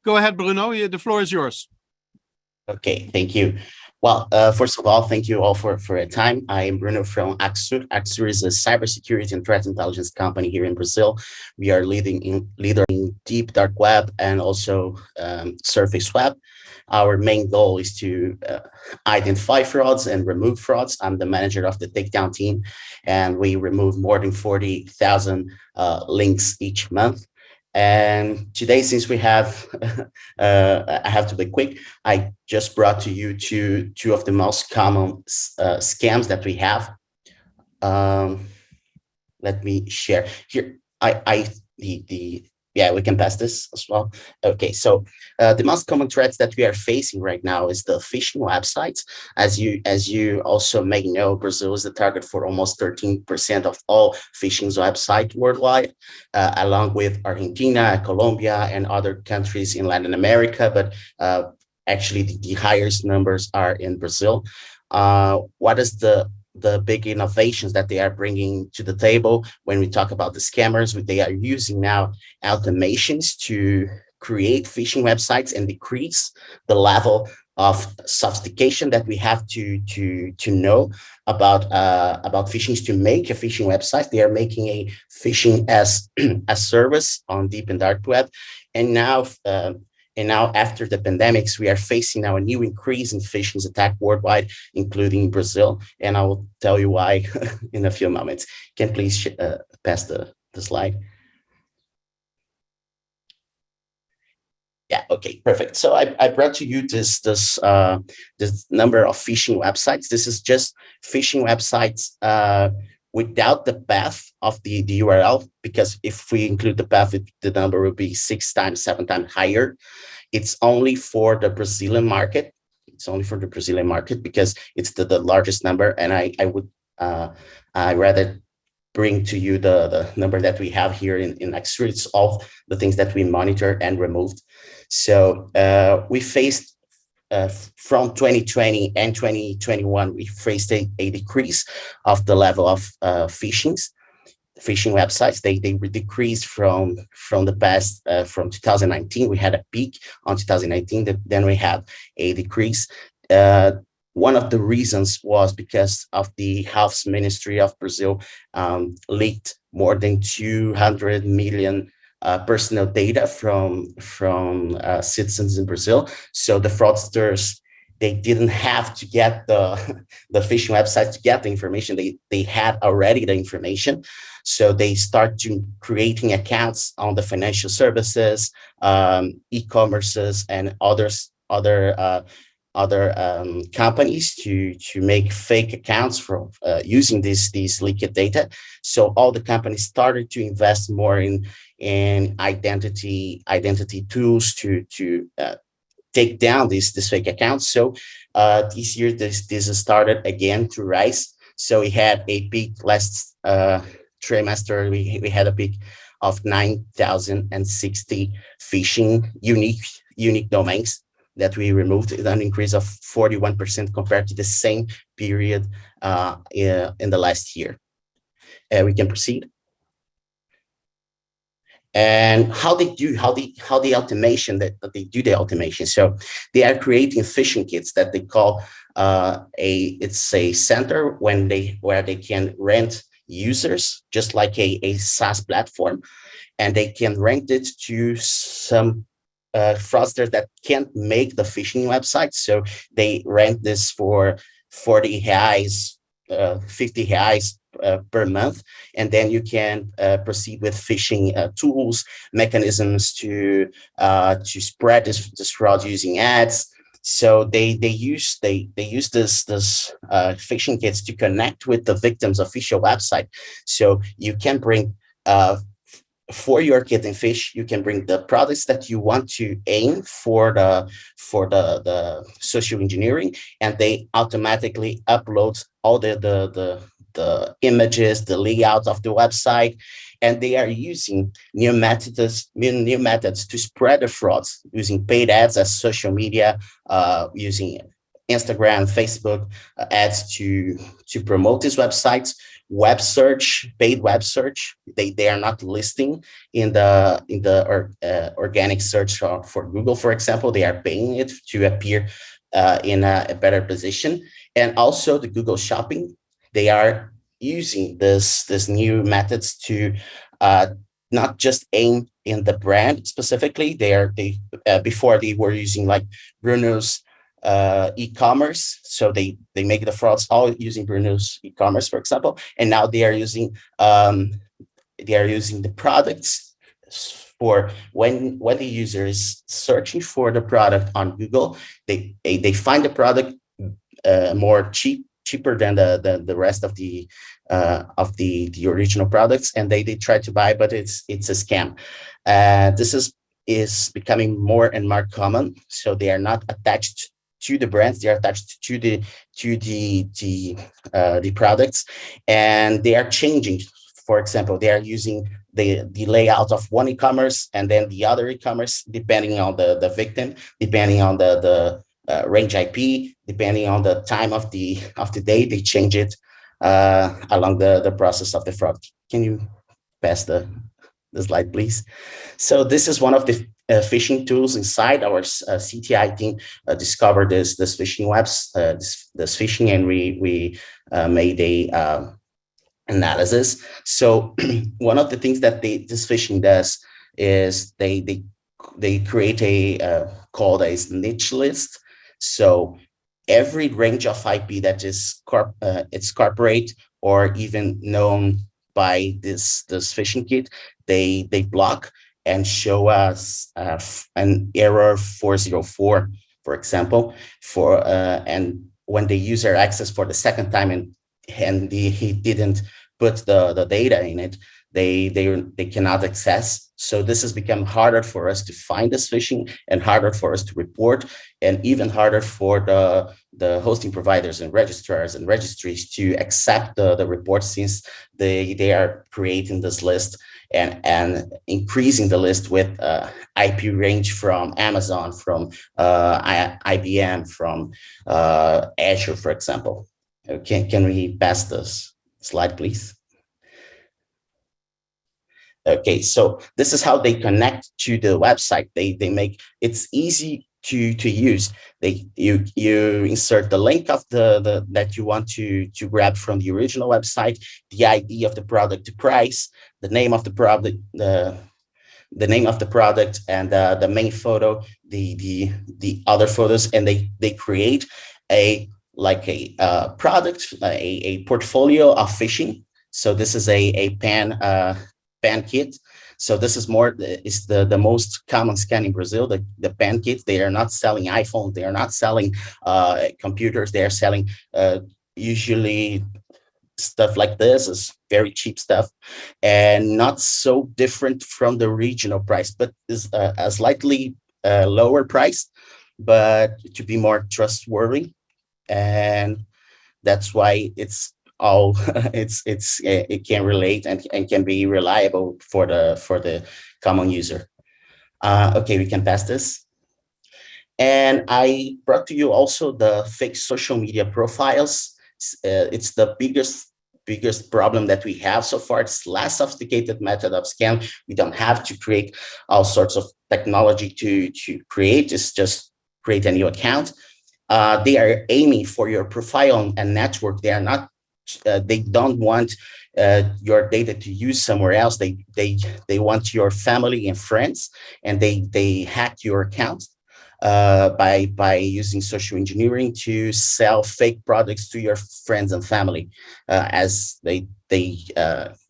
Go ahead, Bruno. The floor is yours. Okay, thank you. Well, first of all, thank you all for your time. I am Bruno from Axur. Axur is a cybersecurity and threat intelligence company here in Brazil. We are leader in deep dark web and also surface web. Our main goal is to identify frauds and remove frauds. I'm the manager of the Takedown team, and we remove more than 40,000 links each month. And today, since we have, I have to be quick, I just brought to you two of the most common scams that we have. Let me share here. Yeah, we can pass this as well. Okay, so the most common threats that we are facing right now is the phishing websites. As you also may know, Brazil is the target for almost 13% of all phishing websites worldwide, along with Argentina, Colombia, and other countries in Latin America. But actually, the highest numbers are in Brazil. What is the big innovations that they are bringing to the table when we talk about the scammers? They are using now automations to create phishing websites and decrease the level of sophistication that we have to know about phishing. To make a phishing website, they are making a phishing as a service on deep and dark web, and now after the pandemics, we are facing now a new increase in phishing attack worldwide, including Brazil. And I will tell you why in a few moments. Can please pass the slide? Yeah, okay, perfect. So I brought to you this number of phishing websites. This is just phishing websites without the path of the URL, because if we include the path, the number will be 7 times higher. It's only for the Brazilian market. It's only for the Brazilian market because it's the largest number. And I would rather bring to you the number that we have here in Axur. It's all the things that we monitor and removed. So we faced from 2020 and 2021, we faced a decrease of the level of phishing websites. They decreased from the past, from 2019. We had a peak on 2019, then we had a decrease. One of the reasons was because of the Health Ministry of Brazil leaked more than 200 million personal data from citizens in Brazil. So the fraudsters, they didn't have to get the phishing website to get the information. They had already the information. So they start to creating accounts on the financial services, e-commerces, and other companies to make fake accounts from using these leaked data. So all the companies started to invest more in identity tools to take down these fake accounts. So this year, this started again to rise. So we had a peak last trimester. We had a peak of 9,060 phishing unique domains that we removed, an increase of 41% compared to the same period in the last year. We can proceed. And how the automation that they do the automation. So they are creating phishing kits that they call it's a center where they can rent users, just like a SaaS platform, and they can rent it to some fraudsters that can't make the phishing website. So they rent this for 40 reais, 50 reais per month, and then you can proceed with phishing tools, mechanisms to spread this fraud using ads. So they use this phishing kits to connect with the victim's official website. So you can bring for your kit and fish, you can bring the products that you want to aim for the social engineering, and they automatically upload all the images, the layout of the website, and they are using new methods to spread the frauds using paid ads as social media, using Instagram, Facebook ads to promote these websites, web search, paid web search. They are not listing in the organic search for Google, for example. They are paying it to appear in a better position. And also the Google Shopping, they are using this new methods to not just aim in the brand specifically. They before they were using like Bruno's e-commerce, so they make the frauds all using Bruno's e-commerce, for example, and now they are using the products for when the user is searching for the product on Google, they find the product more cheaper than the rest of the original products, and they try to buy, but it's a scam. This is becoming more and more common. So they are not attached to the brands; they are attached to the products, and they are changing. For example, they are using the layout of one e-commerce and then the other e-commerce, depending on the victim, depending on the range IP, depending on the time of the day, they change it along the process of the fraud. Can you pass the slide, please? So this is one of the phishing tools inside our CTI team. Discovered this phishing webs, this phishing, and we made a analysis. So one of the things that this phishing does is they create a called a snitch list. So every range of IP that is it's corporate or even known by this phishing kit, they block and show us an error 404, for example, and when the user access for the second time and he didn't put the data in it, they cannot access. So this has become harder for us to find this phishing and harder for us to report, and even harder for the hosting providers and registrars and registries to accept the report, since they are creating this list and increasing the list with IP range from Amazon, from IBM, from Azure, for example. Can we pass this slide, please? Okay, so this is how they connect to the website. They make it's easy to use. You insert the link of the that you want to grab from the original website, the ID of the product, the price, the name of the product, the name of the product, and the main photo, the other photos, and they create a product, a portfolio of phishing. So this is a pan kit. So this is the most common scan in Brazil, the pan kit. They are not selling iPhones, they are not selling computers, they are selling usually stuff like this. Is very cheap stuff and not so different from the original price, but is a slightly lower price, but to be more trustworthy. And that's why it's all it can relate and can be reliable for the common user. Okay, we can pass this. And I brought to you also the fake social media profiles. It's the biggest problem that we have so far. It's less sophisticated method of scam. We don't have to create all sorts of technology to create. It's just create a new account. They are aiming for your profile and network. They are not. They don't want your data to use somewhere else. They want your family and friends, and they hack your account by using social engineering to sell fake products to your friends and family. As they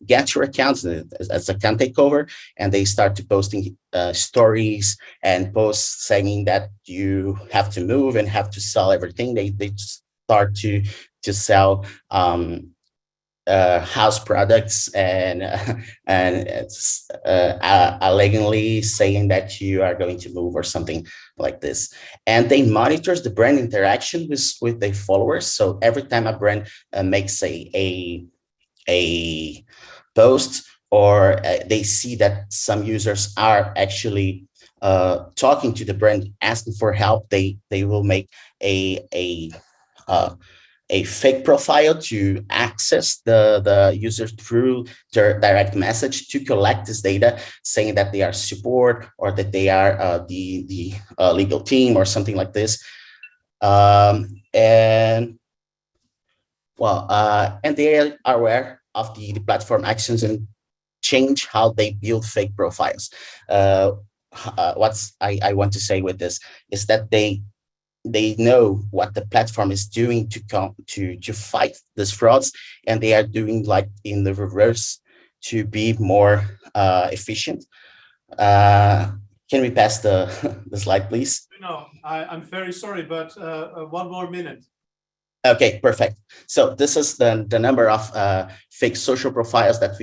get your accounts as account takeover, and they start to posting stories and posts saying that you have to move and have to sell everything. They start to sell house products and allegedly saying that you are going to move or something like this. And they monitors the brand interaction with their followers. So every time a brand makes a post, or they see that some users are actually talking to the brand asking for help, they will make a a fake profile to access the user through their direct message to collect this data, saying that they are support or that they are the legal team or something like this. And they are aware of the platform actions and change how they build fake profiles. I want to say with this is that they know what the platform is doing to fight these frauds, and they are doing like in the reverse to be more efficient. Can we pass the the slide, please? No, I'm very sorry, but one more minute. Okay, perfect. So this is the number of fake social profiles that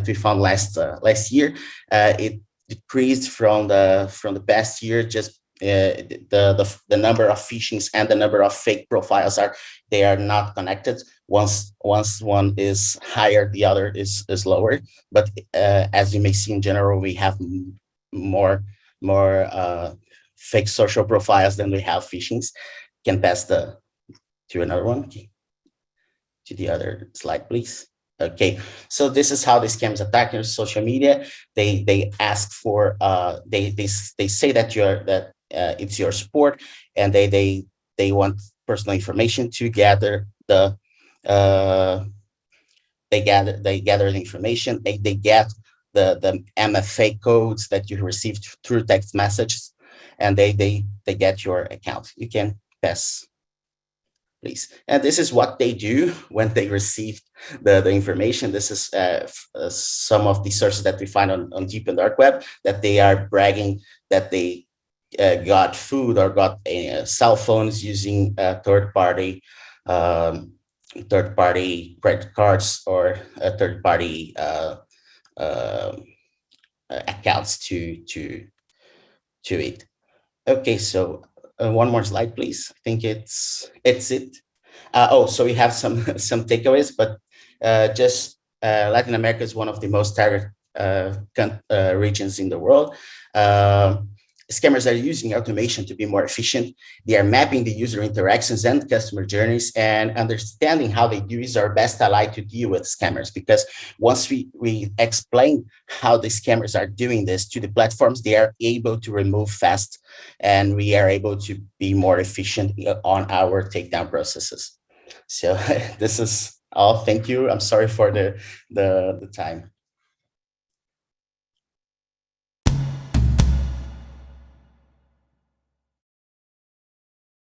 we found last year. It decreased from the past year. Just the number of phishings and the number of fake profiles they are not connected. Once one is higher, the other is lower. But as you may see in general, we have more fake social profiles than we have phishings. Can pass to another one, to the other slide, please. Okay, so this is how the scams attack your social media. They ask for they say that it's your support, and they want personal information to gather the they gather the information. They get the MFA codes that you received through text messages, and they get your account. You can pass, please. And this is what they do when they receive the information. This is some of the sources that we find on deep and dark web, that they are bragging that they got food or got cell phones using third-party credit cards or third-party accounts to it. Okay, so one more slide, please. I think it's it. So we have some takeaways, but just Latin America is one of the most targeted regions in the world. Scammers are using automation to be more efficient. They are mapping the user interactions and customer journeys, and understanding how they do is our best ally to deal with scammers, because once we explain how the scammers are doing this to the platforms, they are able to remove fast, and we are able to be more efficient on our takedown processes. So this is all. Thank you. I'm sorry for the time.